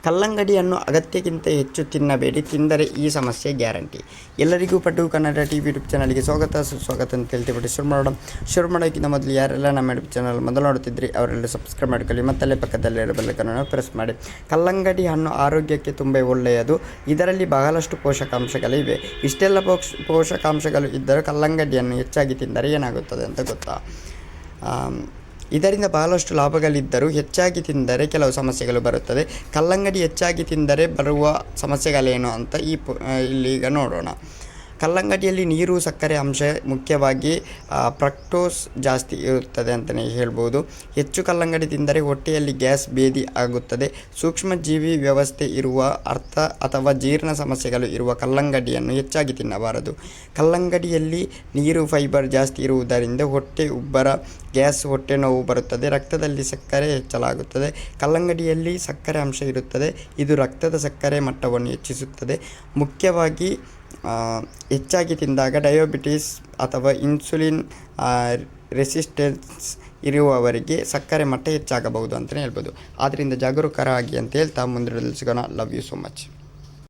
ಕಲ್ಲಂಗಡಿಯನ್ನು ಅಗತ್ಯಕ್ಕಿಂತ ಹೆಚ್ಚು ತಿನ್ನಬೇಡಿ, ತಿಂದರೆ ಈ ಸಮಸ್ಯೆ ಗ್ಯಾರಂಟಿ. ಎಲ್ಲರಿಗೂ ಪಟು ಕನ್ನಡ TV ಯೂಟ್ಯೂಬ್ ಚಾನಲ್ಗೆ ಸ್ವಾಗತ ಸುಸ್ವಾಗತ ಅಂತ ಹೇಳ್ತೀವಿ. ಶುರು ಮಾಡೋಕ್ಕಿಂತ ಮೊದಲು ಯಾರೆಲ್ಲ ನಮ್ಮ ಯೂಟ್ಯೂಬ್ ಚಾನಲ್ ಮೊದಲು ನೋಡ್ತಿದ್ರಿ ಅವರೆಲ್ಲ ಸಬ್ಸ್ಕ್ರೈಬ್ ಮಾಡ್ಕೊಳ್ಳಿ, ಮತ್ತಲ್ಲೇ ಪಕ್ಕದಲ್ಲಿರೋ ಬೆಲ್ಲೈಕನ್ನು ಪ್ರೆಸ್ ಮಾಡಿ. ಕಲ್ಲಂಗಡಿ ಹಣ್ಣು ಆರೋಗ್ಯಕ್ಕೆ ತುಂಬ ಒಳ್ಳೆಯದು. ಇದರಲ್ಲಿ ಬಹಳಷ್ಟು ಪೋಷಕಾಂಶಗಳಿವೆ. ಇಷ್ಟೆಲ್ಲ ಪೋಷಕಾಂಶಗಳು ಇದ್ದರೂ ಕಲ್ಲಂಗಡಿಯನ್ನು ಹೆಚ್ಚಾಗಿ ತಿಂದರೆ ಏನಾಗುತ್ತದೆ ಅಂತ ಗೊತ್ತಾ? ಇದರಿಂದ ಬಹಳಷ್ಟು ಲಾಭಗಳಿದ್ದರೂ ಹೆಚ್ಚಾಗಿ ತಿಂದರೆ ಕೆಲವು ಸಮಸ್ಯೆಗಳು ಬರುತ್ತದೆ. ಕಲ್ಲಂಗಡಿ ಹೆಚ್ಚಾಗಿ ತಿಂದರೆ ಬರುವ ಸಮಸ್ಯೆಗಳೇನು ಅಂತ ಇಲ್ಲೀಗ ನೋಡೋಣ. ಕಲ್ಲಂಗಡಿಯಲ್ಲಿ ನೀರು, ಸಕ್ಕರೆ ಅಂಶ, ಮುಖ್ಯವಾಗಿ ಫ್ರಕ್ಟೋಸ್ ಜಾಸ್ತಿ ಇರುತ್ತದೆ ಅಂತಲೇ ಹೇಳ್ಬೋದು. ಹೆಚ್ಚು ಕಲ್ಲಂಗಡಿ ತಿಂದರೆ ಹೊಟ್ಟೆಯಲ್ಲಿ ಗ್ಯಾಸ್, ಭೇದಿ ಆಗುತ್ತದೆ. ಸೂಕ್ಷ್ಮಜೀವಿ ವ್ಯವಸ್ಥೆ ಇರುವ ಅಥವಾ ಜೀರ್ಣ ಸಮಸ್ಯೆಗಳು ಇರುವ ಕಲ್ಲಂಗಡಿಯನ್ನು ಹೆಚ್ಚಾಗಿ ತಿನ್ನಬಾರದು. ಕಲ್ಲಂಗಡಿಯಲ್ಲಿ ನೀರು, ಫೈಬರ್ ಜಾಸ್ತಿ ಇರುವುದರಿಂದ ಹೊಟ್ಟೆ ಉಬ್ಬರ, ಗ್ಯಾಸ್, ಹೊಟ್ಟೆ ನೋವು ಬರುತ್ತದೆ. ರಕ್ತದಲ್ಲಿ ಸಕ್ಕರೆ ಹೆಚ್ಚಳಾಗುತ್ತದೆ. ಕಲ್ಲಂಗಡಿಯಲ್ಲಿ ಸಕ್ಕರೆ ಅಂಶ ಇರುತ್ತದೆ. ಇದು ರಕ್ತದ ಸಕ್ಕರೆ ಮಟ್ಟವನ್ನು ಹೆಚ್ಚಿಸುತ್ತದೆ. ಮುಖ್ಯವಾಗಿ ಹೆಚ್ಚಾಗಿ ತಿಂದಾಗ ಡಯಾಬಿಟಿಸ್ ಅಥವಾ ಇನ್ಸುಲಿನ್ ರೆಸಿಸ್ಟೆನ್ಸ್ ಇರುವವರಿಗೆ ಸಕ್ಕರೆ ಮಟ್ಟ ಹೆಚ್ಚಾಗಬಹುದು ಅಂತಲೇ ಹೇಳ್ಬೋದು. ಆದ್ದರಿಂದ ಜಾಗರೂಕರಾಗಿ ಅಂತ ಹೇಳ್ತಾ ಮುಂದೆ ಸಿಗೋಣ. Love you so much.